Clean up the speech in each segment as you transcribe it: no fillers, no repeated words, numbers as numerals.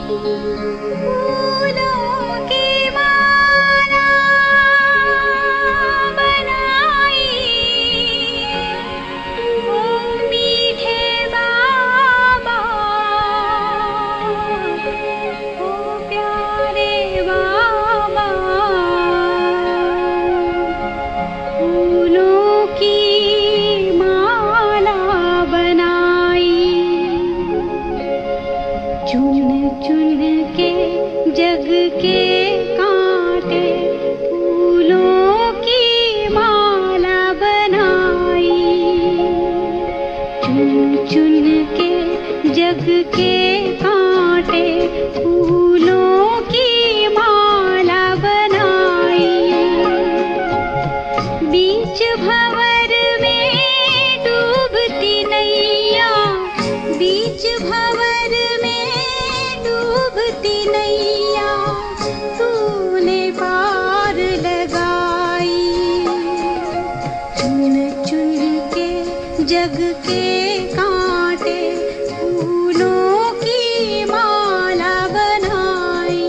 फूलों की माला बनाई, ओ मीठे बाबा, ओ प्यारे बाबा। फूलों की माला बनाई, चुन चुन के जग के कांटे, फूलों की माला बनाई, चुन चुन के जग के कांटे, फूलों की माला बनाई। बीच भंवर में डूबती नैया, बीच भंवर में डूबती नैया, तूने पार लगाई। चुन चुन के जग के कांटे, फूलों की माला बनाई।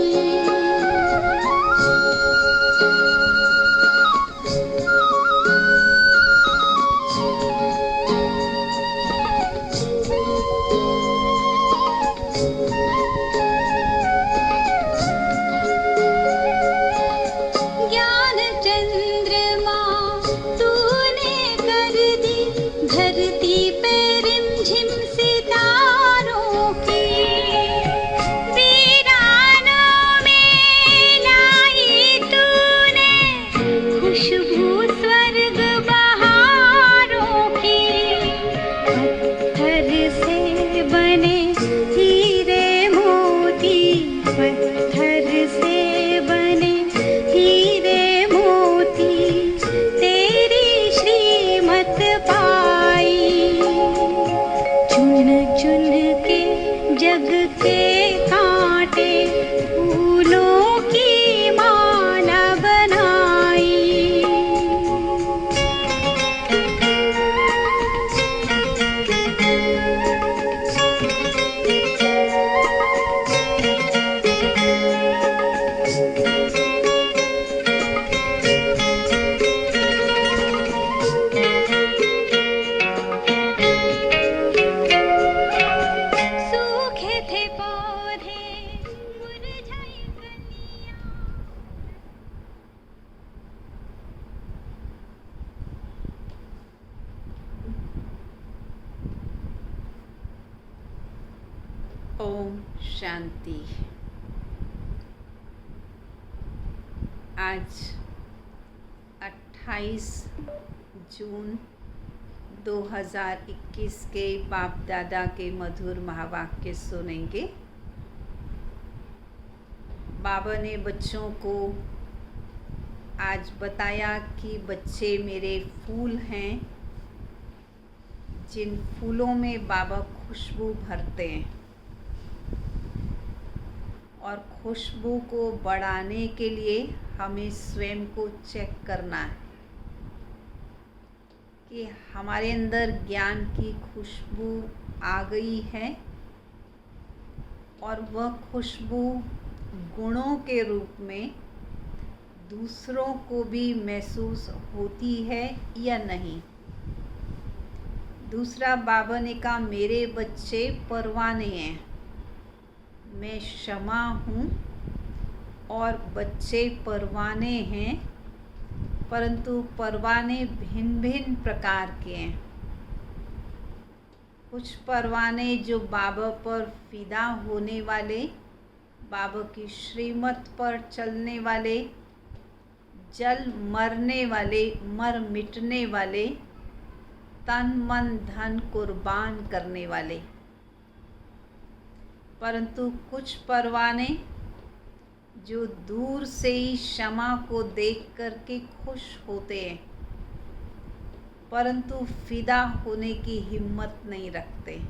ज्ञान चंद्रमा तूने कर दी, धरती पे रिमझिम सितारों की। वीरानों में लाई तूने खुशबू स्वर्ग बहारों की। पत्थर से बने हीरे मोती, पत्थर से बने हीरे मोती, तेरी श्रीमत पाई। चुन चुन के जग के कांटे, फूलों की माला बनाई। सूखे थे पौधे, मुरझाई कलियां। ओम शांति। आज 28 जून 2021 के बाप दादा के मधुर महावाक्य सुनेंगे। बाबा ने बच्चों को आज बताया कि बच्चे मेरे फूल हैं, जिन फूलों में बाबा खुशबू भरते हैं, और खुशबू को बढ़ाने के लिए हमें स्वयं को चेक करना है कि हमारे अंदर ज्ञान की खुशबू आ गई है और वह खुशबू गुणों के रूप में दूसरों को भी महसूस होती है या नहीं। दूसरा, बाबा ने कहा मेरे बच्चे परवाने हैं, मैं क्षमा हूँ और बच्चे परवाने हैं, परंतु परवाने भिन्न भिन्न प्रकार के हैं। कुछ परवाने जो बाबा पर फिदा होने वाले, बाबा की श्रीमत पर चलने वाले, जल मरने वाले, मर मिटने वाले, तन मन धन कुर्बान करने वाले। परंतु कुछ परवाने जो दूर से ही क्षमा को देख करके खुश होते हैं, परंतु फिदा होने की हिम्मत नहीं रखते।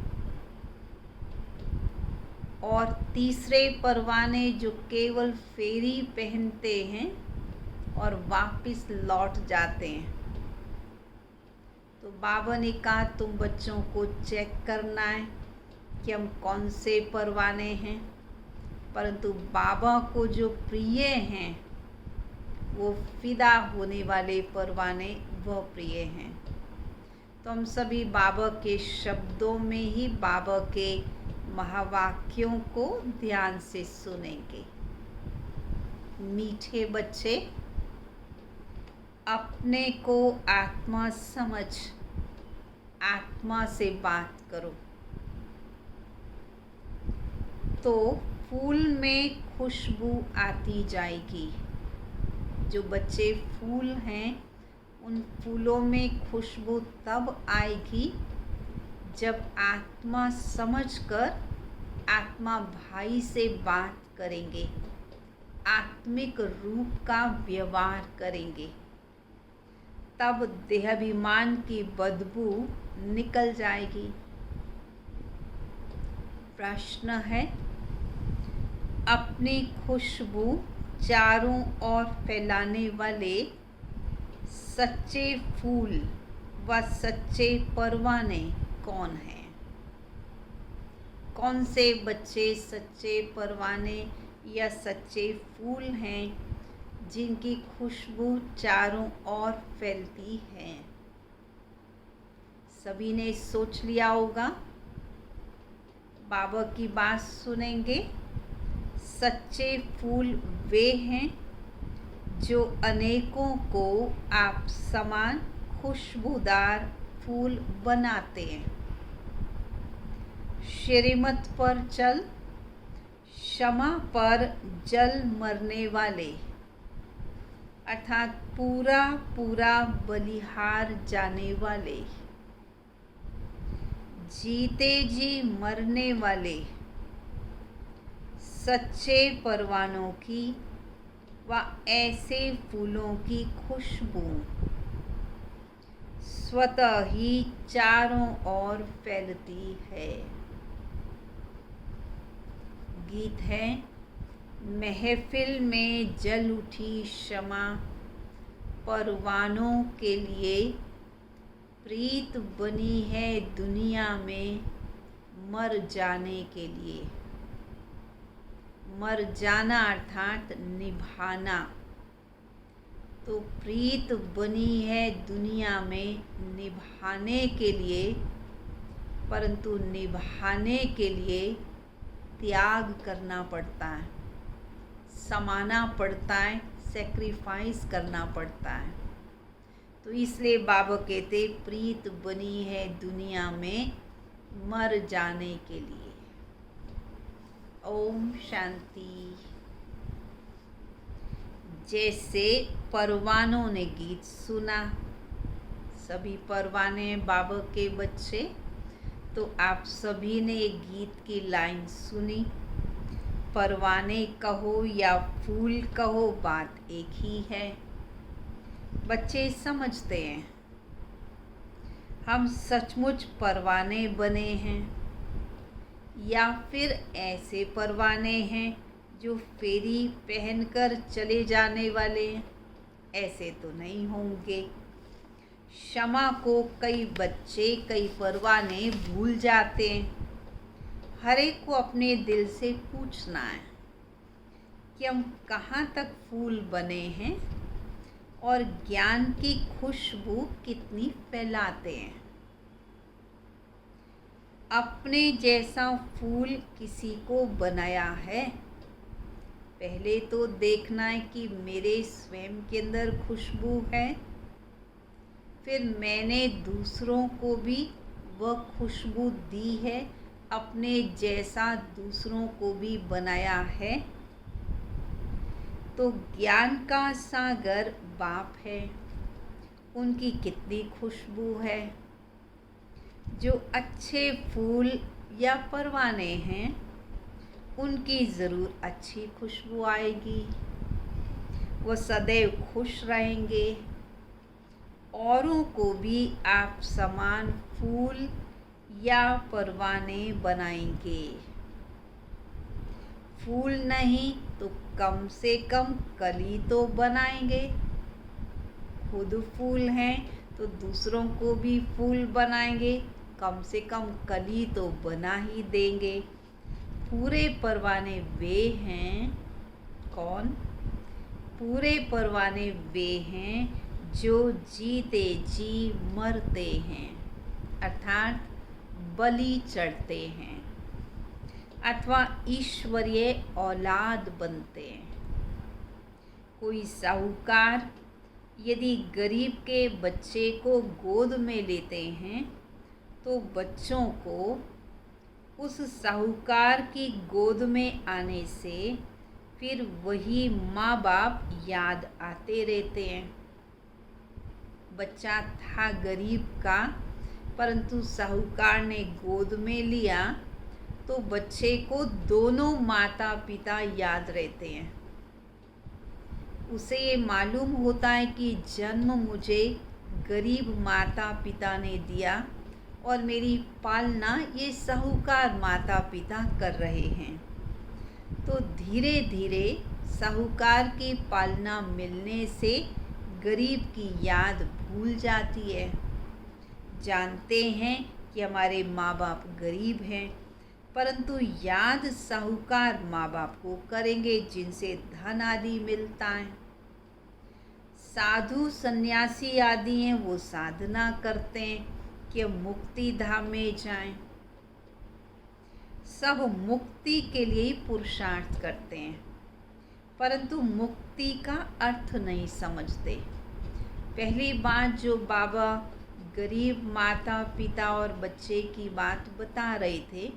और तीसरे परवाने जो केवल फेरी पहनते हैं और वापस लौट जाते हैं। तो बाबा ने कहा तुम बच्चों को चेक करना है कि हम कौन से परवाने हैं। परंतु बाबा को जो प्रिय हैं वो फिदा होने वाले परवाने वह प्रिय हैं। तो हम सभी बाबा के शब्दों में ही बाबा के महावाक्यों को ध्यान से सुनेंगे। मीठे बच्चे, अपने को आत्मा समझ आत्मा से बात करो तो फूल में खुशबू आती जाएगी। जो बच्चे फूल हैं उन फूलों में खुशबू तब आएगी जब आत्मा समझकर आत्मा भाई से बात करेंगे, आत्मिक रूप का व्यवहार करेंगे, तब देहाभिमान की बदबू निकल जाएगी। प्रश्न है, अपनी खुशबू चारों ओर फैलाने वाले सच्चे फूल व सच्चे परवाने कौन हैं? कौन से बच्चे सच्चे परवाने या सच्चे फूल हैं जिनकी खुशबू चारों ओर फैलती है? सभी ने सोच लिया होगा। बाबा की बात सुनेंगे। सच्चे फूल वे हैं जो अनेकों को आप समान खुशबूदार फूल बनाते हैं। श्रीमत पर चल, क्षमा पर जल मरने वाले, अर्थात पूरा पूरा बलिहार जाने वाले, जीते जी मरने वाले सच्चे परवानों की व ऐसे फूलों की खुशबू स्वतः ही चारों ओर फैलती है। गीत है, महफिल में जल उठी शमा, परवानों के लिए प्रीत बनी है दुनिया में मर जाने के लिए। मर जाना अर्थात निभाना। तो प्रीत बनी है दुनिया में निभाने के लिए, परंतु निभाने के लिए त्याग करना पड़ता है, समाना पड़ता है, सेक्रीफाइस करना पड़ता है। तो इसलिए बाबा कहते प्रीत बनी है दुनिया में मर जाने के लिए। ओम शांति। जैसे परवानों ने गीत सुना, सभी परवाने बाबा के बच्चे, तो आप सभी ने एक गीत की लाइन सुनी। परवाने कहो या फूल कहो, बात एक ही है। बच्चे समझते हैं हम सचमुच परवाने बने हैं या फिर ऐसे परवाने हैं जो फेरी पहनकर चले जाने वाले हैं। ऐसे तो नहीं होंगे। क्षमा को कई बच्चे, कई परवाने भूल जाते हैं। हर एक को अपने दिल से पूछना है कि हम कहाँ तक फूल बने हैं और ज्ञान की खुशबू कितनी फैलाते हैं। अपने जैसा फूल किसी को बनाया है, पहले तो देखना है कि मेरे स्वयं के अंदर खुशबू है, फिर मैंने दूसरों को भी वह खुशबू दी है, अपने जैसा दूसरों को भी बनाया है। तो ज्ञान का सागर बाप है, उनकी कितनी खुशबू है। जो अच्छे फूल या परवाने हैं उनकी ज़रूर अच्छी खुशबू आएगी, वो सदैव खुश रहेंगे, औरों को भी आप समान फूल या परवाने बनाएंगे। फूल नहीं तो कम से कम कली तो बनाएंगे। खुद फूल हैं तो दूसरों को भी फूल बनाएंगे, कम से कम कली तो बना ही देंगे। पूरे परवाने वे हैं। कौन? पूरे परवाने वे हैं जो जीते जी मरते हैं, अर्थात बलि चढ़ते हैं अथवा ईश्वरीय औलाद बनते हैं। कोई साहूकार यदि गरीब के बच्चे को गोद में लेते हैं तो बच्चों को उस साहूकार की गोद में आने से फिर वही माँ बाप याद आते रहते हैं। बच्चा था गरीब का, परंतु साहूकार ने गोद में लिया तो बच्चे को दोनों माता पिता याद रहते हैं। उसे ये मालूम होता है कि जन्म मुझे गरीब माता पिता ने दिया और मेरी पालना ये साहूकार माता पिता कर रहे हैं। तो धीरे धीरे साहूकार की पालना मिलने से गरीब की याद भूल जाती है। जानते हैं कि हमारे माँ बाप गरीब हैं, परंतु याद साहूकार माँ बाप को करेंगे जिनसे धन आदि मिलता है। साधु सन्यासी आदि हैं, वो साधना करते हैं कि मुक्ति धाम में जाएं। सब मुक्ति के लिए ही पुरुषार्थ करते हैं, परंतु मुक्ति का अर्थ नहीं समझते। पहली बात जो बाबा गरीब माता पिता और बच्चे की बात बता रहे थे,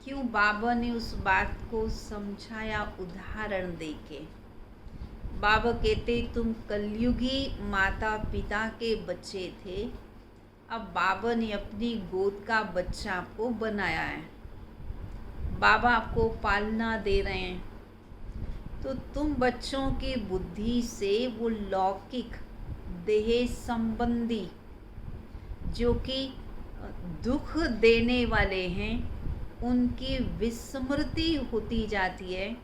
क्यों बाबा ने उस बात को समझाया उदाहरण देके। बाबा कहते तुम कलयुगी माता पिता के बच्चे थे, अब बाबा ने अपनी गोद का बच्चा आपको बनाया है, बाबा आपको पालना दे रहे हैं, तो तुम बच्चों की बुद्धि से वो लौकिक देह संबंधी जो कि दुख देने वाले हैं उनकी विस्मृति होती जाती है,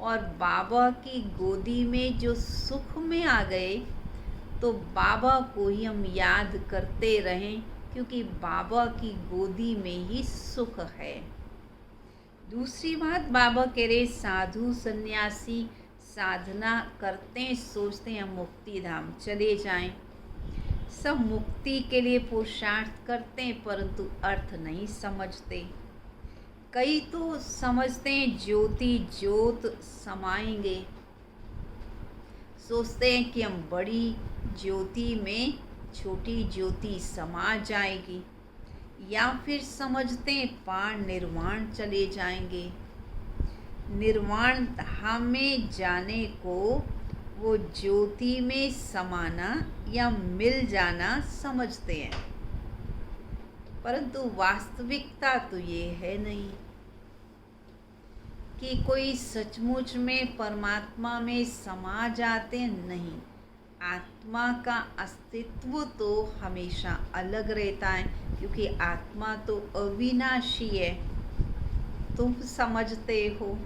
और बाबा की गोदी में जो सुख में आ गए तो बाबा को ही हम याद करते रहें, क्योंकि बाबा की गोदी में ही सुख है। दूसरी बात बाबा कह रहे साधु सन्यासी साधना करते हैं, सोचते हैं मुक्ति धाम चले जाएं, सब मुक्ति के लिए पुरुषार्थ करते हैं, परंतु अर्थ नहीं समझते। कई तो समझते हैं ज्योति ज्योत समाएंगे, सोचते हैं कि हम बड़ी ज्योति में छोटी ज्योति समा जाएगी, या फिर समझते हैं पार निर्वाण चले जाएंगे। निर्वाण धाम में जाने को वो ज्योति में समाना या मिल जाना समझते हैं, परंतु वास्तविकता तो ये है नहीं कि कोई सचमुच में परमात्मा में समा जाते नहीं। आत्मा का अस्तित्व तो हमेशा अलग रहता है, क्योंकि आत्मा तो अविनाशी है। तुम समझते हो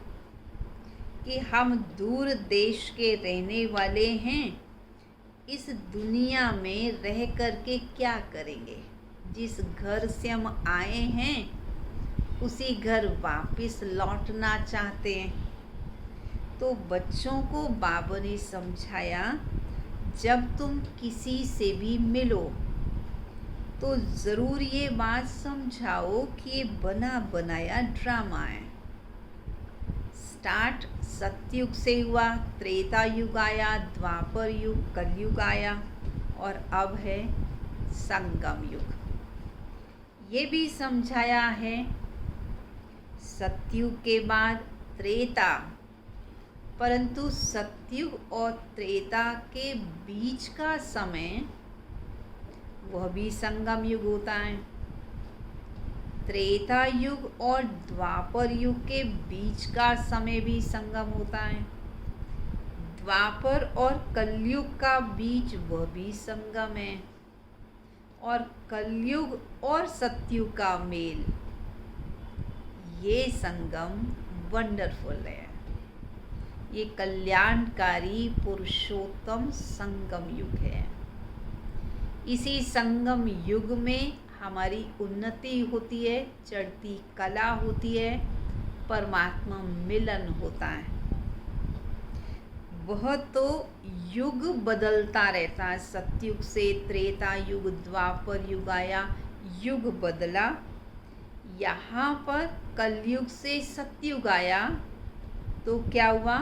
कि हम दूर देश के रहने वाले हैं, इस दुनिया में रह कर के क्या करेंगे। जिस घर से हम आए हैं उसी घर वापस लौटना चाहते हैं। तो बच्चों को बाबा ने समझाया जब तुम किसी से भी मिलो तो ज़रूर ये बात समझाओ कि ये बना बनाया ड्रामा है। स्टार्ट सतयुग से हुआ, त्रेता युग आया, द्वापर युग, कलयुग आया और अब है संगम युग। ये भी समझाया है सतयुग के बाद त्रेता, परंतु सतयुग और त्रेता के बीच का समय वह भी संगम युग होता है। त्रेता युग और द्वापर युग के बीच का समय भी संगम होता है। द्वापर और कलयुग का बीच वह भी संगम है, और कलयुग और सतयुग का मेल, ये संगम वंडरफुल है। ये कल्याणकारी पुरुषोत्तम संगम युग है। इसी संगम युग में हमारी उन्नति होती है, चढ़ती कला होती है, परमात्मा मिलन होता है। वह तो युग बदलता रहता है, सतयुग से त्रेता युग, द्वापर युग आया, युग बदला। यहाँ पर कलयुग से सतयुग आया तो क्या हुआ,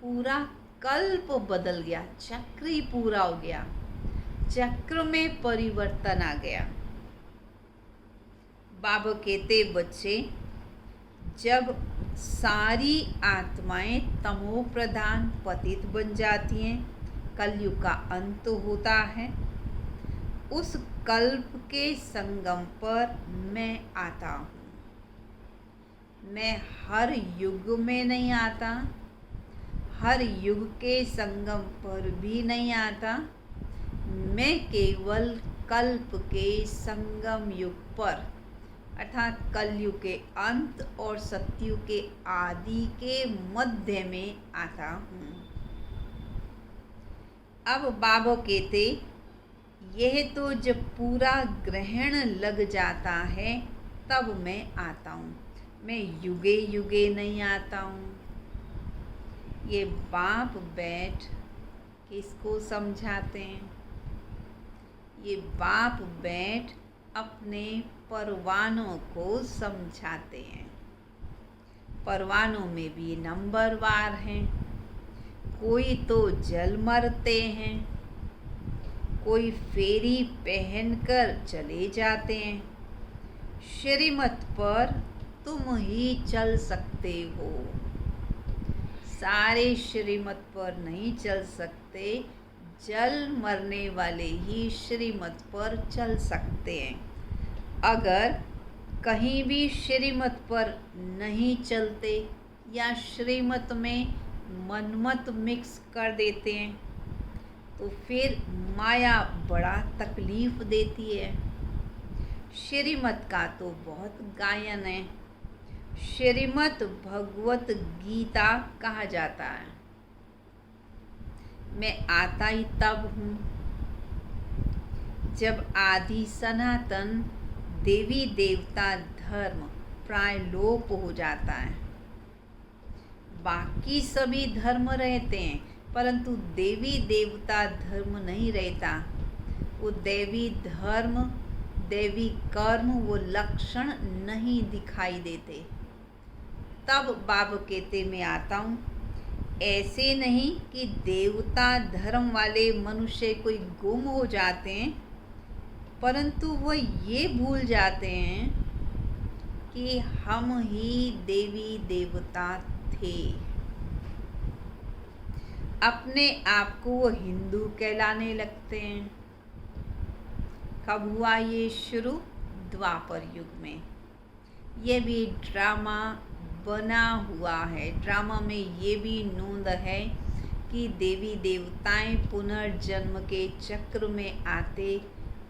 पूरा कल्प बदल गया, चक्र ही पूरा हो गया, चक्र में परिवर्तन आ गया। बाबा कहते बच्चे, जब सारी आत्माएं तमो प्रधान पतित बन जाती हैं, कलयुग का अंत होता है, उस कल्प के संगम पर मैं आता हूँ। मैं हर युग में नहीं आता, हर युग के संगम पर भी नहीं आता, मैं केवल कल्प के संगम युग पर अर्थात कलयुग के अंत और सतयुग के आदि के मध्य में आता हूँ। अब बाबा कहते, यह तो जब पूरा ग्रहण लग जाता है तब मैं आता हूँ, मैं युगे युगे नहीं आता हूँ। ये बाप बैठ किसको समझाते हैं? ये बाप बैठ अपने परवानों को समझाते हैं। परवानों में भी नंबरवार हैं, कोई तो जल मरते हैं, कोई फेरी पहनकर चले जाते हैं। श्रीमत पर तुम ही चल सकते हो, सारे श्रीमत पर नहीं चल सकते, जल मरने वाले ही श्रीमत पर चल सकते हैं। अगर कहीं भी श्रीमत पर नहीं चलते या श्रीमत में मनमत मिक्स कर देते हैं तो फिर माया बड़ा तकलीफ देती है। श्रीमत का तो बहुत गायन है, श्रीमत भगवत गीता कहा जाता है। मैं आता ही तब हूँ जब आदि सनातन देवी देवता धर्म प्राय लोप हो जाता है। बाकी सभी धर्म रहते हैं परंतु देवी देवता धर्म नहीं रहता। वो देवी धर्म, देवी कर्म, वो लक्षण नहीं दिखाई देते। तब बाबा कहते मैं आता हूँ। ऐसे नहीं कि देवता धर्म वाले मनुष्य कोई गुम हो जाते हैं, परंतु वो ये भूल जाते हैं कि हम ही देवी देवता थे। अपने आप को वो हिंदू कहलाने लगते हैं। कब हुआ ये शुरू? द्वापर युग में। ये भी ड्रामा बना हुआ है। ड्रामा में ये भी नोंद है कि देवी देवताएं पुनर्जन्म के चक्र में आते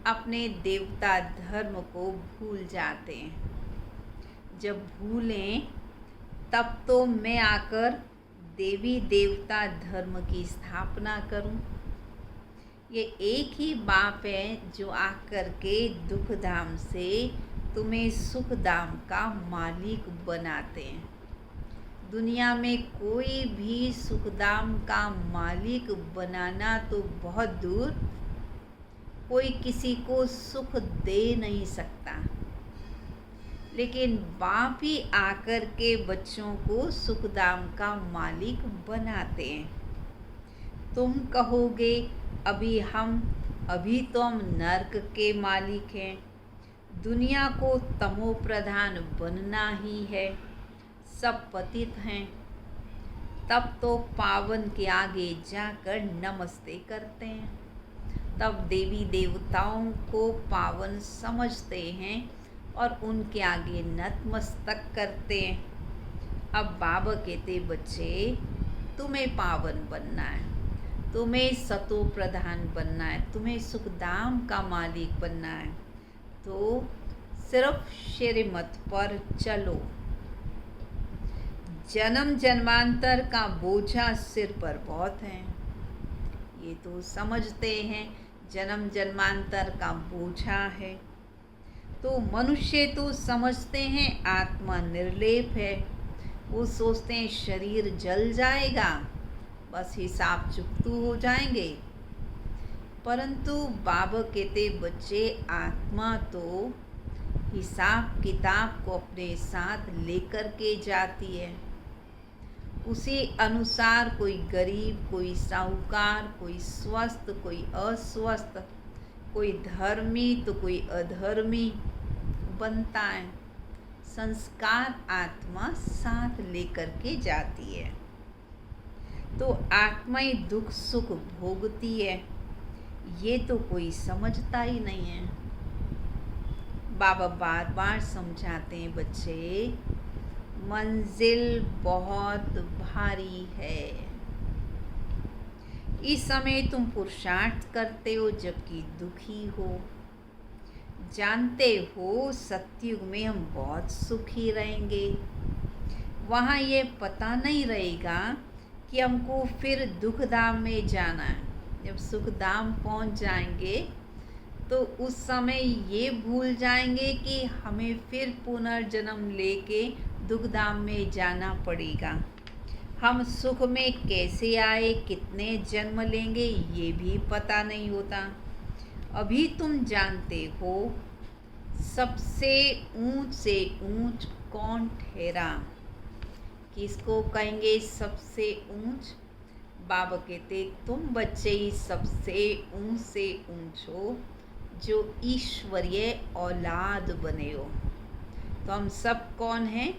अपने देवता धर्म को भूल जाते हैं। जब भूलें तब तो मैं आकर देवी देवता धर्म की स्थापना करूं। ये एक ही बाप है जो आकर के दुख धाम से तुम्हें सुख धाम का मालिक बनाते हैं। दुनिया में कोई भी सुख धाम का मालिक बनाना तो बहुत दूर, कोई किसी को सुख दे नहीं सकता, लेकिन बाप ही आकर के बच्चों को सुखधाम का मालिक बनाते हैं। तुम कहोगे अभी तो हम नर्क के मालिक हैं, दुनिया को तमो प्रधान बनना ही है, सब पतित हैं। तब तो पावन के आगे जाकर नमस्ते करते हैं, तब देवी देवताओं को पावन समझते हैं और उनके आगे नतमस्तक करते हैं। अब बाबा कहते बच्चे तुम्हें पावन बनना है, तुम्हें सतो प्रधान बनना है, तुम्हें सुखधाम का मालिक बनना है, तो सिर्फ श्रीमत पर चलो। जन्म जन्मांतर का बोझा सिर पर बहुत है, ये तो समझते हैं। जन्म जन्मांतर का बोझा है तो मनुष्य तो समझते हैं आत्मा निर्लेप है, वो सोचते हैं शरीर जल जाएगा, बस हिसाब चुकतू हो जाएंगे। परंतु बाबा कहते बच्चे, आत्मा तो हिसाब किताब को अपने साथ लेकर के जाती है। उसी अनुसार कोई गरीब, कोई साहूकार, कोई स्वस्थ, कोई अस्वस्थ, कोई धर्मी तो कोई अधर्मी बनता है। संस्कार आत्मा साथ लेकर के जाती है। तो आत्मा ही दुख सुख भोगती है, ये तो कोई समझता ही नहीं है। बाबा बार बार समझाते हैं बच्चे, मंजिल बहुत भारी है। इस समय तुम पुरुषार्थ करते हो जबकि दुखी हो। जानते हो सतयुग में हम बहुत सुखी रहेंगे। वहाँ ये पता नहीं रहेगा कि हमको फिर दुख धाम में जाना है। जब सुख धाम पहुँच जाएंगे तो उस समय ये भूल जाएंगे कि हमें फिर पुनर्जन्म लेके दुख धाम में जाना पड़ेगा। हम सुख में कैसे आए, कितने जन्म लेंगे, ये भी पता नहीं होता। अभी तुम जानते हो सबसे ऊंच से ऊंच कौन ठहरा। किसको कहेंगे सबसे ऊंच? बाबा कहते तुम बच्चे ही सबसे ऊंच से ऊंच हो, जो ईश्वरीय औलाद बने हो। तो हम सब कौन हैं?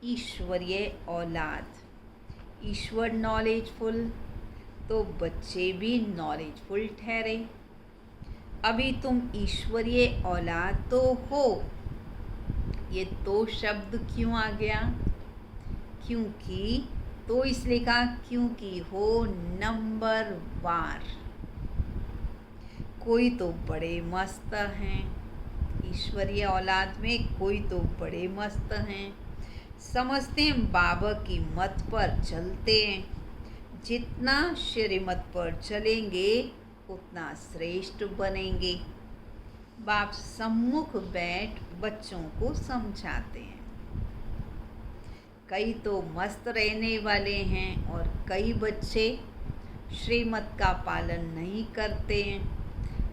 ईश्वरीय औलाद। ईश्वर नॉलेजफुल, तो बच्चे भी नॉलेजफुल ठहरे। अभी तुम ईश्वरीय औलाद तो हो। ये तो शब्द क्यों आ गया? क्योंकि तो इसलिए कहा क्योंकि हो नंबर वार। कोई तो बड़े मस्त हैं, ईश्वरीय औलाद में कोई तो बड़े मस्त हैं, समझते हैं बाबा की मत पर चलते हैं। जितना श्रीमत पर चलेंगे उतना श्रेष्ठ बनेंगे। बाप सम्मुख बैठ बच्चों को समझाते हैं। कई तो मस्त रहने वाले हैं और कई बच्चे श्रीमत का पालन नहीं करते हैं।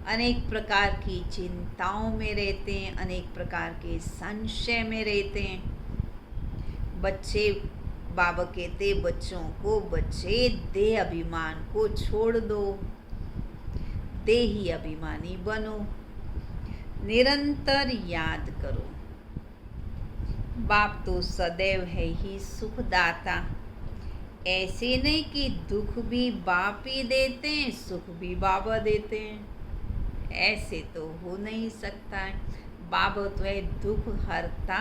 अनेक प्रकार की चिंताओं में रहते हैं, अनेक प्रकार के संशय में रहते हैं। बच्चे, बाबा कहते बच्चों को, बच्चे देह अभिमान को छोड़ दो, देही अभिमानी बनो, निरंतर याद करो बाप तो सदैव है ही सुखदाता। ऐसे नहीं कि दुख भी बाप ही देते हैं, सुख भी बाबा देते हैं। ऐसे तो हो नहीं सकता है। बाबा तो है दुख हरता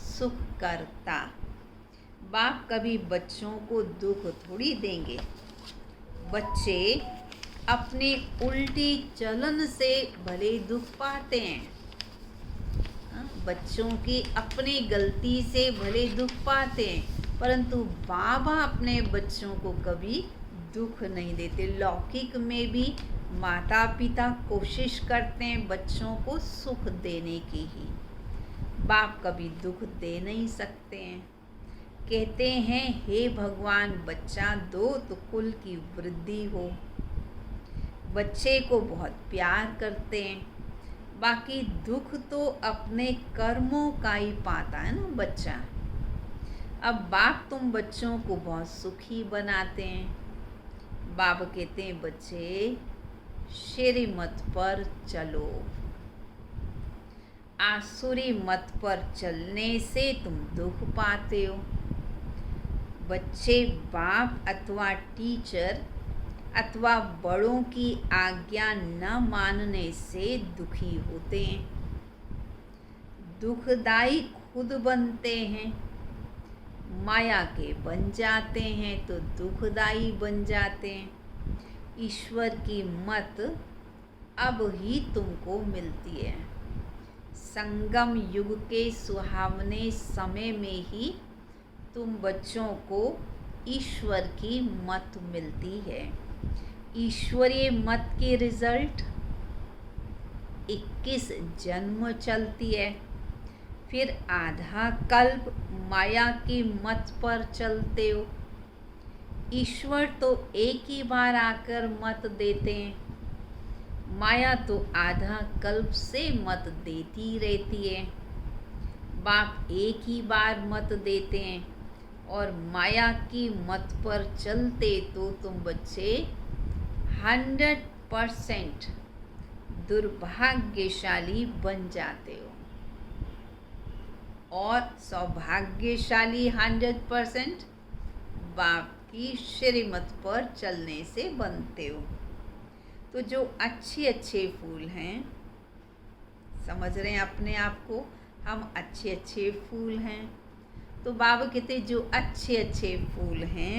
सुख करता। बाप कभी बच्चों को दुख थोड़ी देंगे। बच्चे अपने उल्टी चलन से भले दुख पाते हैं। बच्चों की अपनी गलती से भले दुख पाते हैं, परंतु बाबा अपने बच्चों को कभी दुख नहीं देते। लौकिक में भी माता पिता कोशिश करते हैं बच्चों को सुख देने की ही। बाप कभी दुख दे नहीं सकते हैं। कहते हैं हे भगवान बच्चा दो तो कुल की वृद्धि हो। बच्चे को बहुत प्यार करते हैं। बाकी दुख तो अपने कर्मों का ही पाता है ना बच्चा। अब बाप तुम बच्चों को बहुत सुखी बनाते हैं। बाबा कहते हैं बच्चे श्रीमत पर चलो। आसुरी मत पर चलने से तुम दुख पाते हो। बच्चे बाप अथवा टीचर अथवा बड़ों की आज्ञा न मानने से दुखी होते हैं। दुखदाई खुद बनते हैं। माया के बन जाते हैं तो दुखदाई बन जाते हैं। ईश्वर की मत अब ही तुमको मिलती है। संगम युग के सुहावने समय में ही तुम बच्चों को ईश्वर की मत मिलती है। ईश्वरीय मत की रिजल्ट 21 जन्म चलती है। फिर आधा कल्प माया की मत पर चलते हो। ईश्वर तो एक ही बार आकर मत देते हैं, माया तो आधा कल्प से मत देती रहती है। बाप एक ही बार मत देते हैं और माया की मत पर चलते तो तुम बच्चे 100% दुर्भाग्यशाली बन जाते हो और सौभाग्यशाली 100% बाप की श्रीमत पर चलने से बनते हो। तो जो अच्छे फूल हैं, समझ रहे हैं अपने आप को, हम अच्छे फूल हैं। तो बाबा कहते जो अच्छे फूल हैं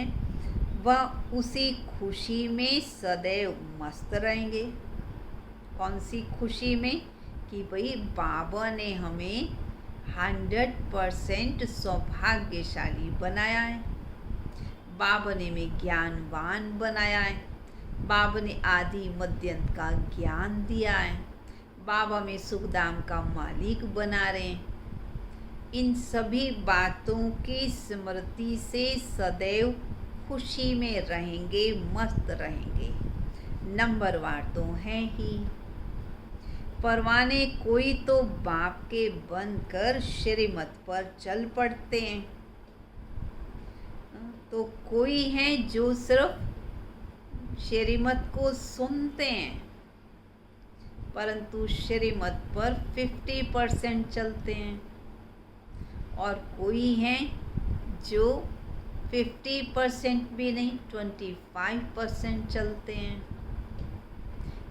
वह उसी खुशी में सदैव मस्त रहेंगे। कौन सी खुशी में? कि भाई बाबा ने हमें 100% सौभाग्यशाली बनाया है, बाबा ने हमें ज्ञानवान बनाया है, बाबा ने आदि मध्यंत का ज्ञान दिया है, बाबा में सुखधाम का मालिक बना रहे हैं। इन सभी बातों की स्मृति से सदैव खुशी में रहेंगे, मस्त रहेंगे। नंबरवार तो हैं ही। परवाने कोई तो बाप के बनकर श्रीमत पर चल पड़ते हैं, तो कोई हैं जो सिर्फ श्रीमत को सुनते हैं परंतु श्रीमत पर 50% चलते हैं, और कोई हैं जो 50% भी नहीं 25% चलते हैं।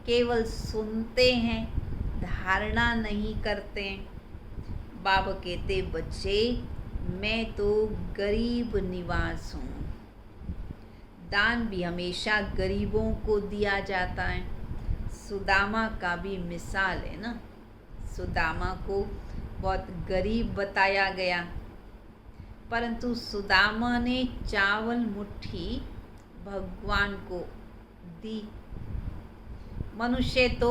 केवल सुनते हैं, धारणा नहीं करते हैं। बाबा कहते बच्चे मैं तो गरीब निवास हूँ। दान भी हमेशा गरीबों को दिया जाता है। सुदामा का भी मिसाल है ना, सुदामा को बहुत गरीब बताया गया परंतु सुदामा ने चावल मुट्ठी भगवान को दी। मनुष्य तो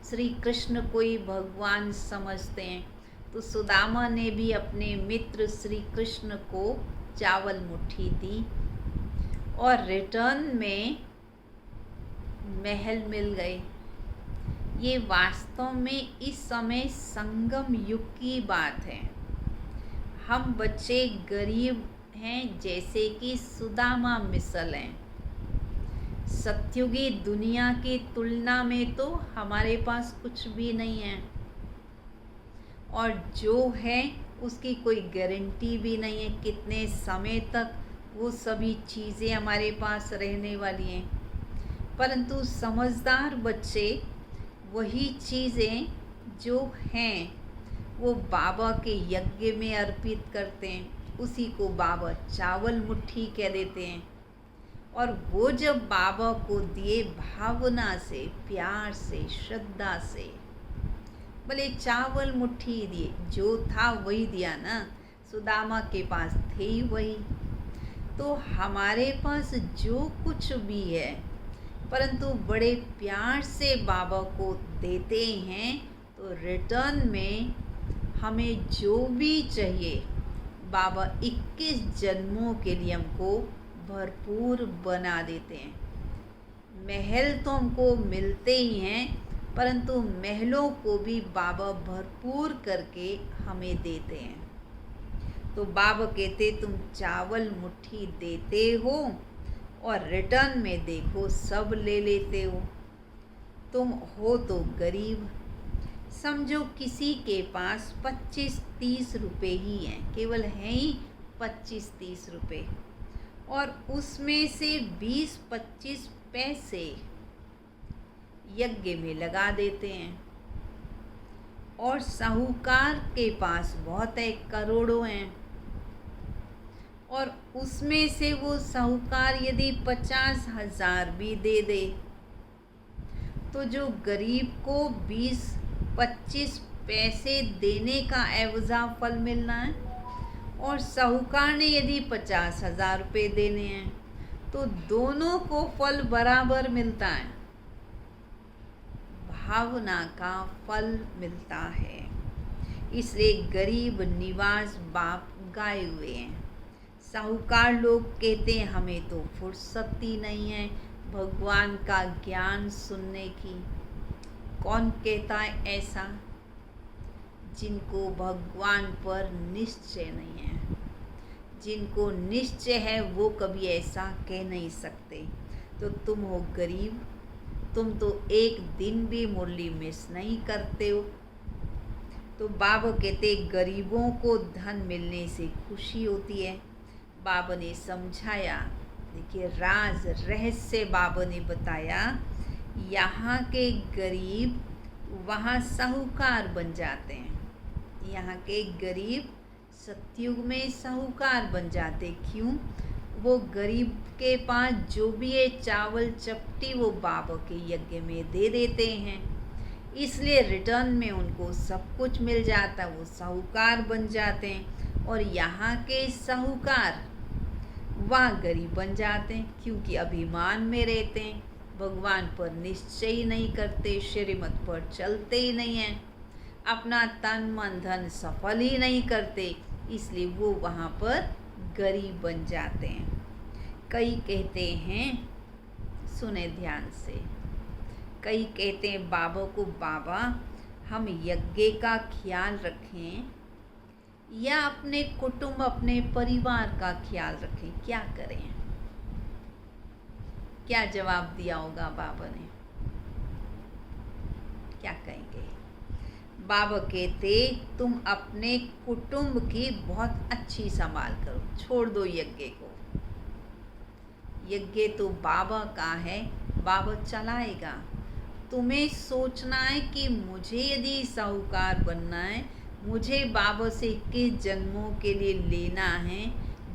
श्री कृष्ण को ही भगवान समझते हैं, तो सुदामा ने भी अपने मित्र श्री कृष्ण को चावल मुट्ठी दी और रिटर्न में महल मिल गए। ये वास्तव में इस समय संगम युग की बात है। हम बच्चे गरीब हैं जैसे कि सुदामा मिसल हैं। सत्युगी दुनिया की तुलना में तो हमारे पास कुछ भी नहीं है और जो है उसकी कोई गारंटी भी नहीं है कितने समय तक वो सभी चीज़ें हमारे पास रहने वाली हैं। परंतु समझदार बच्चे वही चीज़ें जो हैं वो बाबा के यज्ञ में अर्पित करते हैं, उसी को बाबा चावल मुट्ठी कह देते हैं। और वो जब बाबा को दिए भावना से, प्यार से, श्रद्धा से, भले चावल मुट्ठी दिए, जो था वही दिया ना, सुदामा के पास थे ही वही। तो हमारे पास जो कुछ भी है परंतु बड़े प्यार से बाबा को देते हैं तो रिटर्न में हमें जो भी चाहिए बाबा 21 जन्मों के लिए हमको भरपूर बना देते हैं। महल तो हमको मिलते ही हैं परंतु महलों को भी बाबा भरपूर करके हमें देते हैं। तो बाबा कहते तुम चावल मुट्ठी देते हो और रिटर्न में देखो सब ले लेते हो। तुम हो तो गरीब, समझो किसी के पास 25-30 रुपये ही हैं, केवल हैं ही 25-30 रुपये, और उसमें से 20-25 पैसे यज्ञ में लगा देते हैं। और साहूकार के पास बहुत है, करोड़ों हैं, और उसमें से वो साहूकार यदि 50,000 भी दे दे तो जो गरीब को 20-25 पैसे देने का एवज़ा फल मिलना है और साहूकार ने यदि 50,000 रुपये देने हैं तो दोनों को फल बराबर मिलता है। भावना का फल मिलता है। इसलिए गरीब निवास बाप गाए हुए हैं। साहूकार लोग कहते हैं हमें तो फुर्सत ही नहीं है भगवान का ज्ञान सुनने की। कौन कहता है ऐसा? जिनको भगवान पर निश्चय नहीं है। जिनको निश्चय है वो कभी ऐसा कह नहीं सकते। तो तुम हो गरीब, तुम तो एक दिन भी मुरली मिस नहीं करते हो। तो बाबा कहते गरीबों को धन मिलने से खुशी होती है। बाबा ने समझाया, देखिए राज रहस्य बाबा ने बताया, यहाँ के गरीब वहाँ साहूकार बन जाते हैं। यहाँ के गरीब सतयुग में साहूकार बन जाते। क्यों? वो गरीब के पास जो भी है चावल चपटी वो बाबा के यज्ञ में दे देते हैं, इसलिए रिटर्न में उनको सब कुछ मिल जाता, वो साहूकार बन जाते हैं। और यहाँ के साहूकार वहाँ गरीब बन जाते हैं, क्योंकि अभिमान में रहते हैं, भगवान पर निश्चय ही नहीं करते, श्रीमत पर चलते ही नहीं हैं, अपना तन मन धन सफल ही नहीं करते, इसलिए वो वहाँ पर गरीब बन जाते हैं। कई कहते हैं, सुने ध्यान से, कई कहते हैं बाबा को, बाबा हम यज्ञ का ख्याल रखें या अपने कुटुंब अपने परिवार का ख्याल रखें, क्या करें? क्या जवाब दिया होगा बाबा ने? क्या कहेंगे? बाबा कहते तुम अपने कुटुंब की बहुत अच्छी संभाल करो, छोड़ दो यज्ञ को। यज्ञ तो बाबा का है, बाबा चलाएगा। तुम्हें सोचना है कि मुझे यदि साहूकार बनना है, मुझे बाबा से 21 जन्मों के लिए लेना है,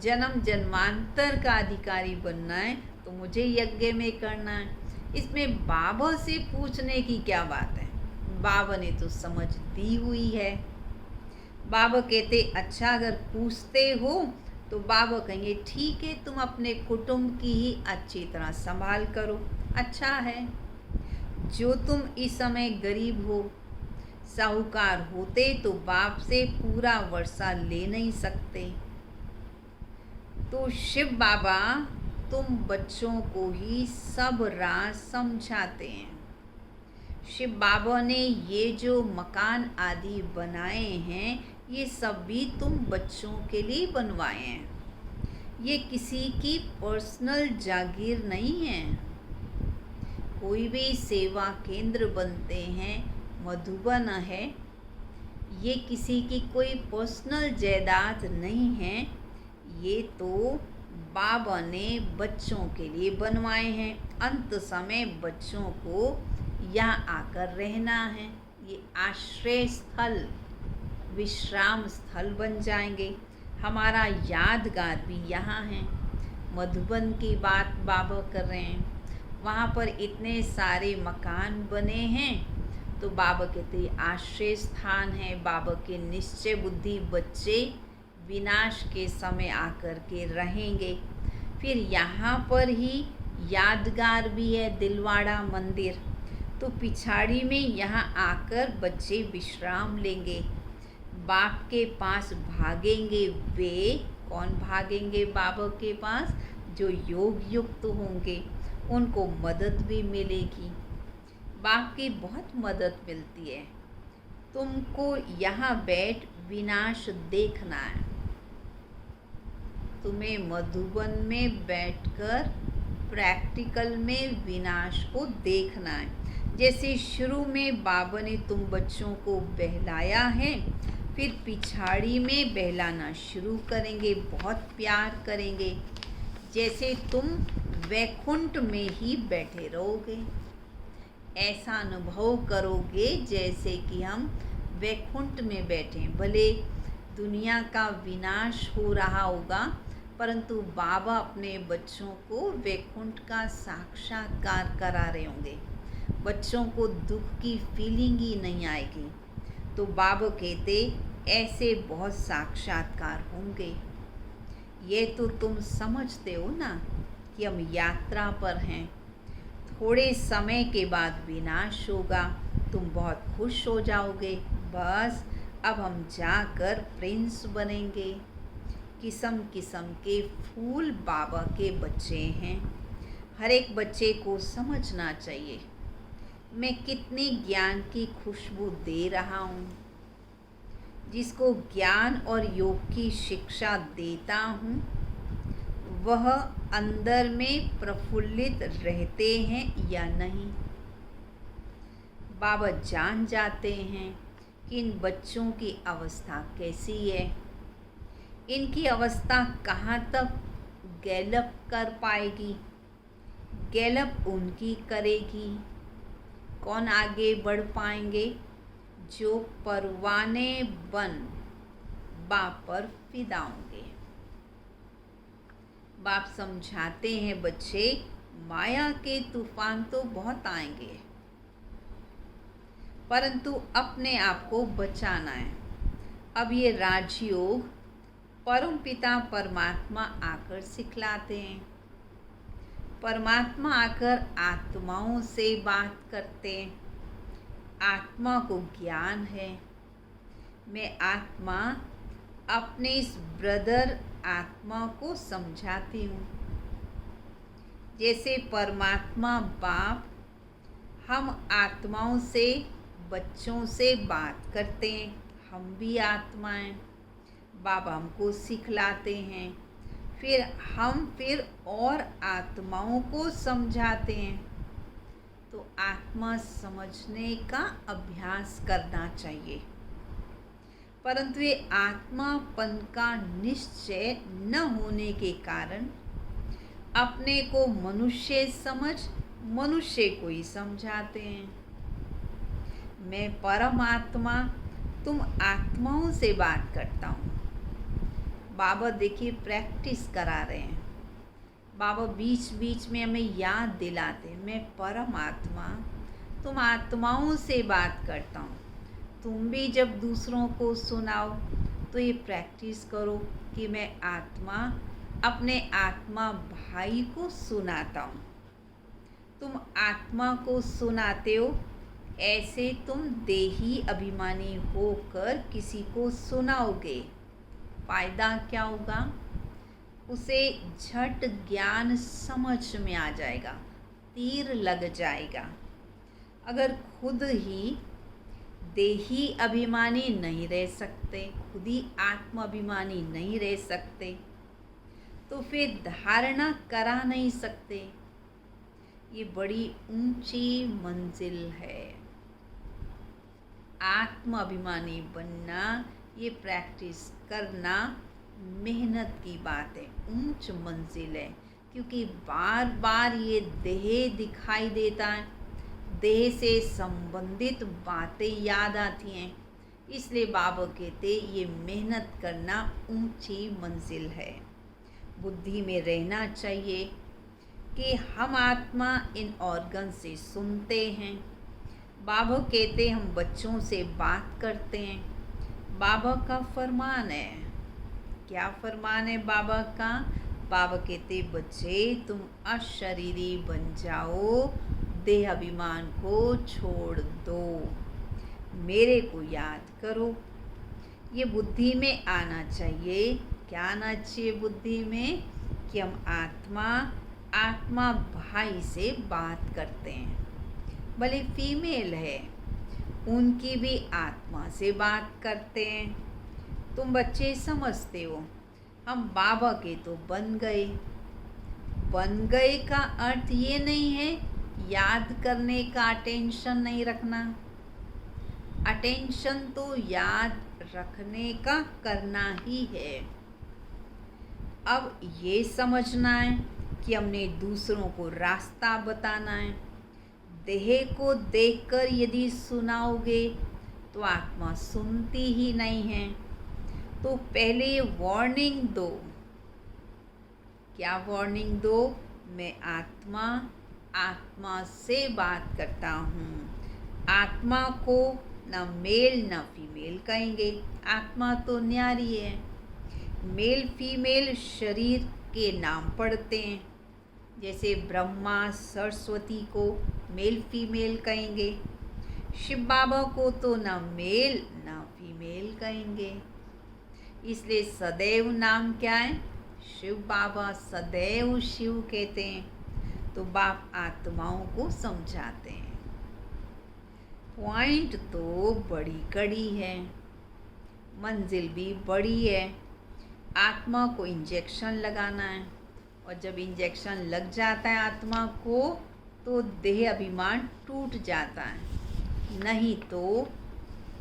जन्म जन्मांतर का अधिकारी बनना है, तो मुझे यज्ञ में करना है। इसमें बाबा से पूछने की क्या बात है? बाबा ने तो समझ दी हुई है। बाबा कहते अच्छा अगर पूछते हो तो बाबा कहेंगे ठीक है, तुम अपने कुटुंब की ही अच्छी तरह संभाल करो, अच्छा है। जो तुम इस समय गरीब हो, साहूकार होते तो बाप से पूरा वर्षा ले नहीं सकते। तो शिव बाबा तुम बच्चों को ही सब राज समझाते हैं। शिव बाबा ने ये जो मकान आदि बनाए हैं, ये सब भी तुम बच्चों के लिए बनवाए हैं। ये किसी की पर्सनल जागीर नहीं है। कोई भी सेवा केंद्र बनते हैं, मधुबन है, ये किसी की कोई पर्सनल जायदाद नहीं है। ये तो बाबा ने बच्चों के लिए बनवाए हैं। अंत समय बच्चों को यहाँ आकर रहना है। ये आश्रय स्थल, विश्राम स्थल बन जाएंगे। हमारा यादगार भी यहाँ है। मधुबन की बात बाबा कर रहे हैं, वहाँ पर इतने सारे मकान बने हैं, तो बाबा कहते आश्रय स्थान है। बाबा के निश्चय बुद्धि बच्चे विनाश के समय आकर के रहेंगे। फिर यहाँ पर ही यादगार भी है दिलवाड़ा मंदिर, तो पिछाड़ी में यहाँ आकर बच्चे विश्राम लेंगे, बाप के पास भागेंगे। वे कौन भागेंगे बाबा के पास? जो योग युक्त होंगे, उनको मदद भी मिलेगी। बाप की बहुत मदद मिलती है। तुमको यहाँ बैठ विनाश देखना है। तुम्हें मधुबन में बैठकर प्रैक्टिकल में विनाश को देखना है। जैसे शुरू में बाबा ने तुम बच्चों को बहलाया है, फिर पिछाड़ी में बहलाना शुरू करेंगे, बहुत प्यार करेंगे। जैसे तुम वैकुंठ में ही बैठे रहोगे, ऐसा अनुभव करोगे जैसे कि हम वैकुंठ में बैठे। भले दुनिया का विनाश हो रहा होगा, परंतु बाबा अपने बच्चों को वैकुंठ का साक्षात्कार करा रहे होंगे। बच्चों को दुख की फीलिंग ही नहीं आएगी। तो बाबा कहते ऐसे बहुत साक्षात्कार होंगे। ये तो तुम समझते हो ना कि हम यात्रा पर हैं, थोड़े समय के बाद विनाश होगा, तुम बहुत खुश हो जाओगे। बस अब हम जाकर प्रिंस बनेंगे। किस्म किस्म के फूल बाबा के बच्चे हैं। हर एक बच्चे को समझना चाहिए मैं कितनी ज्ञान की खुशबू दे रहा हूँ। जिसको ज्ञान और योग की शिक्षा देता हूँ वह अंदर में प्रफुल्लित रहते हैं या नहीं। बाबा जान जाते हैं कि इन बच्चों की अवस्था कैसी है, इनकी अवस्था कहाँ तक गैलप कर पाएगी, गैलप उनकी करेगी। कौन आगे बढ़ पाएंगे? जो परवाने बन बाप पर फिदा होंगे। बाप समझाते हैं बच्चे माया के तूफान तो बहुत आएंगे, परंतु अपने आप को बचाना है। अब ये राजयोग परमपिता परमात्मा आकर सिखलाते हैं। परमात्मा आकर आत्माओं से बात करते हैं। आत्मा को ज्ञान है। मैं आत्मा अपने इस ब्रदर आत्मा को समझाती हूँ। जैसे परमात्मा बाप हम आत्माओं से बच्चों से बात करते हैं, हम भी आत्माएं। बाबा हमको सिखलाते हैं, फिर और आत्माओं को समझाते हैं। तो आत्मा समझने का अभ्यास करना चाहिए, परंतु ये आत्मापन का निश्चय न होने के कारण अपने को मनुष्य समझ मनुष्य को ही समझाते हैं। मैं परमात्मा, तुम आत्माओं से बात करता हूँ। बाबा देखिए प्रैक्टिस करा रहे हैं। बाबा बीच बीच में हमें याद दिलाते हैं मैं परमात्मा, तुम आत्माओं से बात करता हूँ। तुम भी जब दूसरों को सुनाओ तो ये प्रैक्टिस करो कि मैं आत्मा अपने आत्मा भाई को सुनाता हूँ। तुम आत्मा को सुनाते हो, ऐसे तुम देही अभिमानी होकर किसी को सुनाओगे, फायदा क्या होगा? उसे झट ज्ञान समझ में आ जाएगा, तीर लग जाएगा। अगर खुद ही देही अभिमानी नहीं रह सकते, खुद ही आत्म अभिमानी नहीं रह सकते, तो फिर धारणा करा नहीं सकते। ये बड़ी ऊंची मंजिल है। आत्म अभिमानी बनना, ये प्रैक्टिस करना मेहनत की बात है, ऊंच मंजिल है। क्योंकि बार बार ये देह दिखाई देता है, देह से संबंधित बातें याद आती हैं। इसलिए बाबा कहते ये मेहनत करना ऊंची मंजिल है। बुद्धि में रहना चाहिए कि हम आत्मा इन ऑर्गन से सुनते हैं। बाबा कहते हम बच्चों से बात करते हैं। बाबा का फरमान है। क्या फरमान है बाबा का? बाबा कहते बच्चे तुम अशरीरी बन जाओ, देह अभिमान को छोड़ दो, मेरे को याद करो। ये बुद्धि में आना चाहिए। क्या आना चाहिए बुद्धि में? कि हम आत्मा भाई से बात करते हैं। भले फीमेल है, उनकी भी आत्मा से बात करते हैं। तुम बच्चे समझते हो हम बाबा के तो बन गए। बन गए का अर्थ ये नहीं है याद करने का अटेंशन नहीं रखना। अटेंशन तो याद रखने का करना ही है। अब ये समझना है कि हमने दूसरों को रास्ता बताना है। देह को देखकर यदि सुनाओगे तो आत्मा सुनती ही नहीं है। तो पहले वार्निंग दो। क्या वार्निंग दो? मैं आत्मा से बात करता हूँ। आत्मा को ना मेल ना फीमेल कहेंगे। आत्मा तो न्यारी है। मेल फीमेल शरीर के नाम पढ़ते हैं। जैसे ब्रह्मा सरस्वती को मेल फीमेल कहेंगे। शिव बाबा को तो ना मेल ना फीमेल कहेंगे। इसलिए सदैव नाम क्या है? शिव बाबा, सदैव शिव कहते हैं। तो बाप आत्माओं को समझाते हैं। पॉइंट तो बड़ी कड़ी है, मंजिल भी बड़ी है। आत्मा को इंजेक्शन लगाना है, और जब इंजेक्शन लग जाता है आत्मा को तो देह अभिमान टूट जाता है।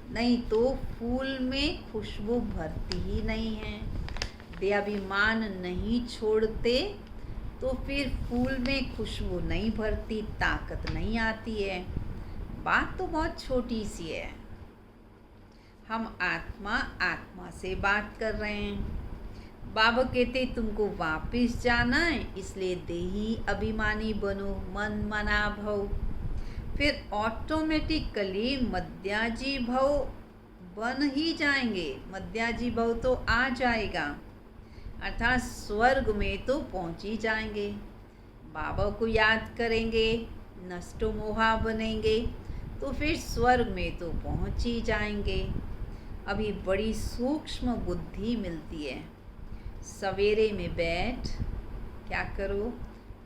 नहीं तो फूल में खुशबू भरती ही नहीं है। देह अभिमान नहीं छोड़ते तो फिर फूल में खुशबू नहीं भरती, ताकत नहीं आती है। बात तो बहुत छोटी सी है। हम आत्मा से बात कर रहे हैं। बाबा कहते तुमको वापस जाना है, इसलिए देही अभिमानी बनो, मन मना भव। फिर ऑटोमेटिकली मध्याजी भव बन ही जाएंगे। मध्याजी भव तो आ जाएगा, अर्थात स्वर्ग में तो पहुंच ही जाएंगे। बाबा को याद करेंगे, नष्टो मोहा बनेंगे, तो फिर स्वर्ग में तो पहुंच ही जाएंगे। अभी बड़ी सूक्ष्म बुद्धि मिलती है। सवेरे में बैठ क्या करो?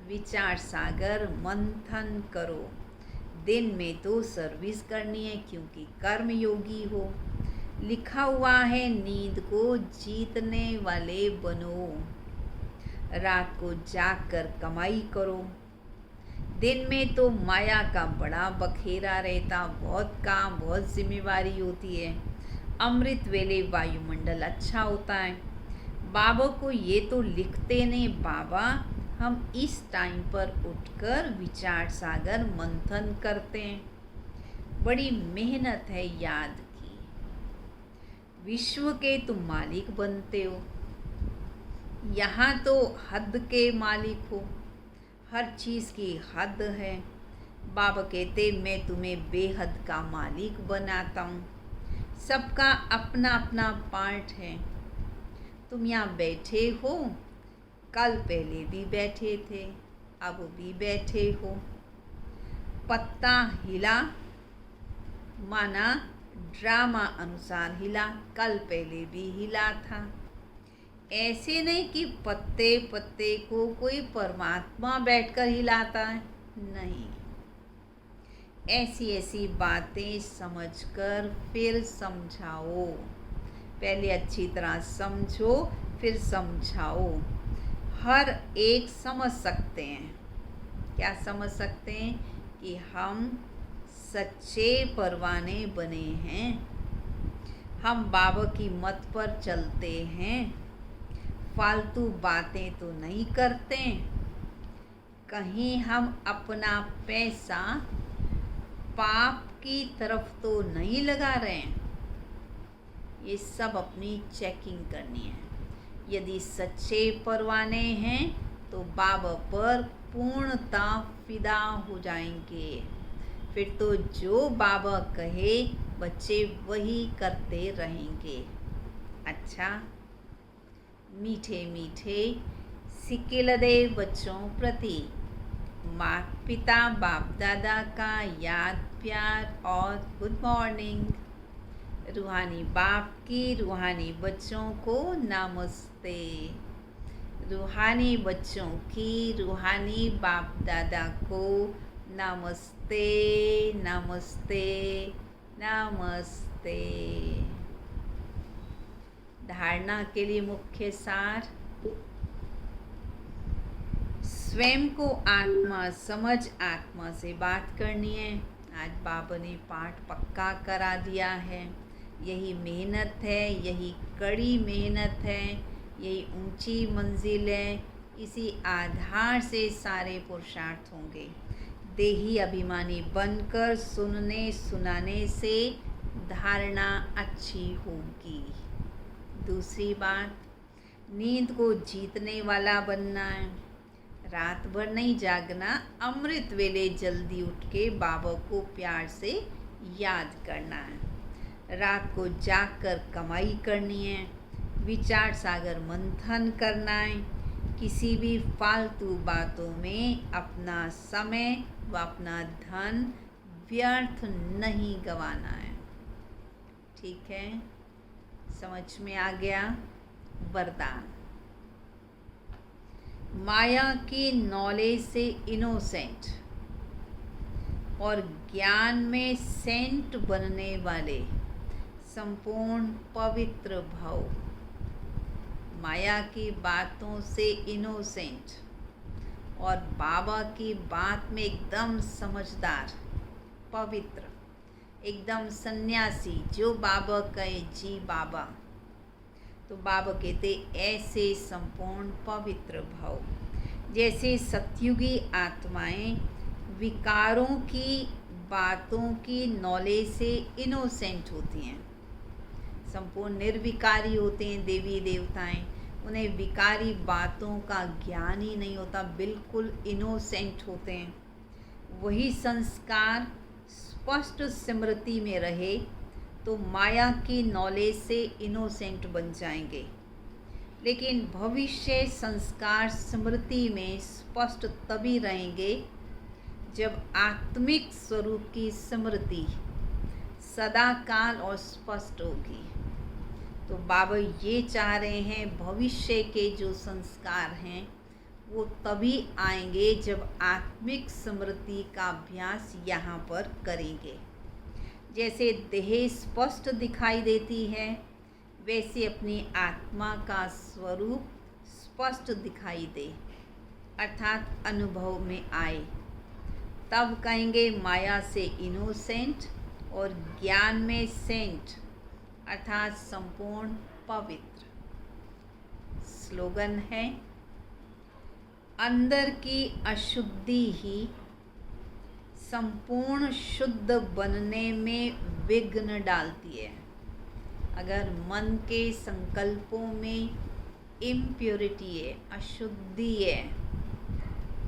विचार सागर मंथन करो। दिन में तो सर्विस करनी है, क्योंकि कर्म योगी हो। लिखा हुआ है नींद को जीतने वाले बनो। रात को जाग कर कमाई करो। दिन में तो माया का बड़ा बखेरा रहता, बहुत काम, बहुत जिम्मेवारी होती है। अमृत वेले वायुमंडल अच्छा होता है। बाबा को ये तो लिखते नहीं, बाबा हम इस टाइम पर उठकर विचार सागर मंथन करते हैं। बड़ी मेहनत है याद की। विश्व के तुम मालिक बनते हो, यहाँ तो हद के मालिक हो। हर चीज़ की हद है। बाबा कहते मैं तुम्हें बेहद का मालिक बनाता हूँ। सबका अपना अपना पार्ट है। तुम यहाँ बैठे हो, कल पहले भी बैठे थे, अब भी बैठे हो। पत्ता हिला माना ड्रामा अनुसार हिला, कल पहले भी हिला था। ऐसे नहीं कि पत्ते पत्ते को कोई परमात्मा बैठकर हिलाता है, नहीं। ऐसी बातें समझकर फिर समझाओ। पहले अच्छी तरह समझो, फिर समझाओ। हर एक समझ सकते हैं। क्या समझ सकते हैं? कि हम सच्चे परवाने बने हैं। हम बाबा की मत पर चलते हैं। फालतू बातें तो नहीं करते। कहीं हम अपना पैसा पाप की तरफ तो नहीं लगा रहे हैं। ये सब अपनी चेकिंग करनी है। यदि सच्चे परवाने हैं तो बाबा पर पूर्णतः फिदा हो जाएंगे। फिर तो जो बाबा कहे बच्चे वही करते रहेंगे। अच्छा, मीठे मीठे सिक्के लदे बच्चों प्रति माता पिता बाप दादा का याद प्यार और गुड मॉर्निंग। रूहानी बाप की रूहानी बच्चों को नमस्ते। रूहानी बच्चों की रूहानी बाप दादा को नमस्ते नमस्ते नमस्ते। धारणा के लिए मुख्य सार। स्वयं को आत्मा समझ आत्मा से बात करनी है। आज बाबा ने पाठ पक्का करा दिया है। यही मेहनत है, यही कड़ी मेहनत है, यही ऊंची मंजिल है। इसी आधार से सारे पुरुषार्थ होंगे। देही अभिमानी बनकर सुनने सुनाने से धारणा अच्छी होगी। दूसरी बात, नींद को जीतने वाला बनना है। रात भर नहीं जागना, अमृत वेले जल्दी उठ के बाबा को प्यार से याद करना है। रात को जागकर कमाई करनी है। विचार सागर मंथन करना है। किसी भी फालतू बातों में अपना समय व अपना धन व्यर्थ नहीं गंवाना है। ठीक है, समझ में आ गया। वरदान। माया की नॉलेज से इनोसेंट और ज्ञान में सेंट बनने वाले संपूर्ण पवित्र भव। माया की बातों से इनोसेंट और बाबा की बात में एकदम समझदार, पवित्र, एकदम सन्यासी। जो बाबा कहे जी बाबा, तो बाबा कहते ऐसे संपूर्ण पवित्र भव। जैसे सतयुगी आत्माएं विकारों की बातों की नॉलेज से इनोसेंट होती हैं, संपूर्ण निर्विकारी होते हैं देवी देवताएं, उन्हें विकारी बातों का ज्ञान ही नहीं होता, बिल्कुल इनोसेंट होते हैं। वही संस्कार स्पष्ट स्मृति में रहे तो माया की नॉलेज से इनोसेंट बन जाएंगे। लेकिन भविष्य संस्कार स्मृति में स्पष्ट तभी रहेंगे जब आत्मिक स्वरूप की स्मृति सदा काल और स्पष्ट होगी। तो बाबा ये चाह रहे हैं भविष्य के जो संस्कार हैं वो तभी आएंगे जब आत्मिक स्मृति का अभ्यास यहाँ पर करेंगे। जैसे देह स्पष्ट दिखाई देती है, वैसे अपनी आत्मा का स्वरूप स्पष्ट दिखाई दे, अर्थात अनुभव में आए, तब कहेंगे माया से इनोसेंट और ज्ञान में सेंट, अर्थात संपूर्ण पवित्र। स्लोगन है, अंदर की अशुद्धि ही संपूर्ण शुद्ध बनने में विघ्न डालती है। अगर मन के संकल्पों में इम्प्योरिटी है, अशुद्धि है,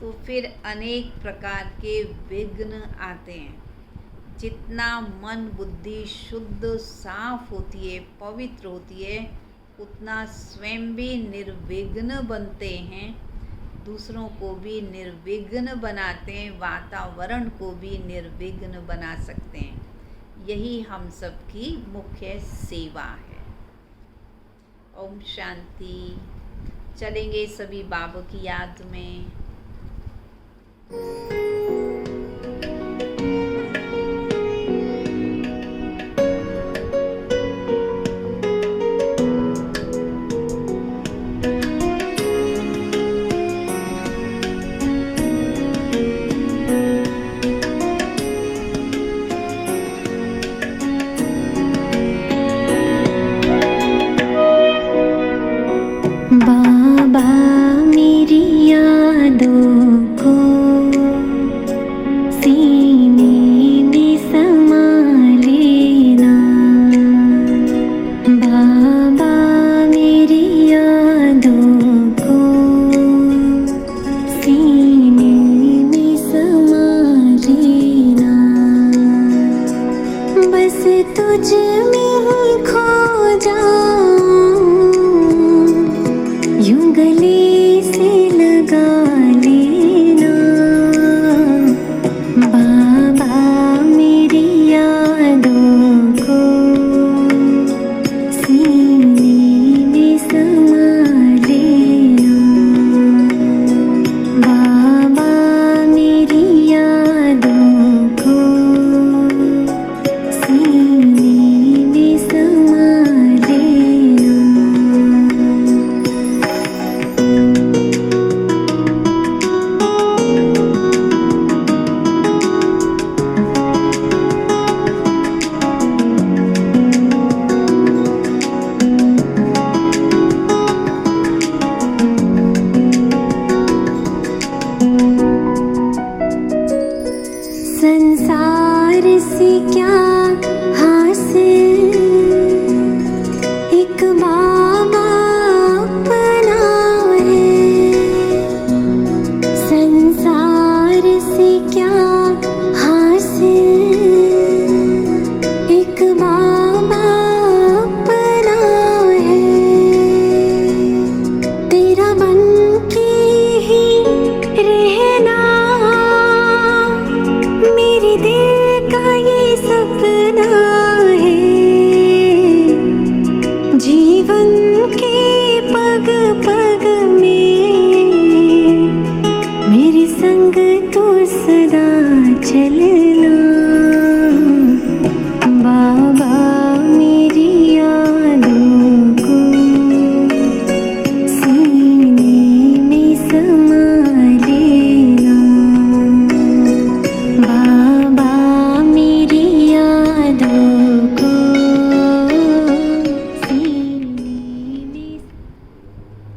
तो फिर अनेक प्रकार के विघ्न आते हैं। जितना मन बुद्धि शुद्ध साफ होती है, पवित्र होती है, उतना स्वयं भी निर्विघ्न बनते हैं, दूसरों को भी निर्विघ्न बनाते हैं, वातावरण को भी निर्विघ्न बना सकते हैं। यही हम सबकी मुख्य सेवा है। ओम शांति। चलेंगे सभी बाबा की याद में।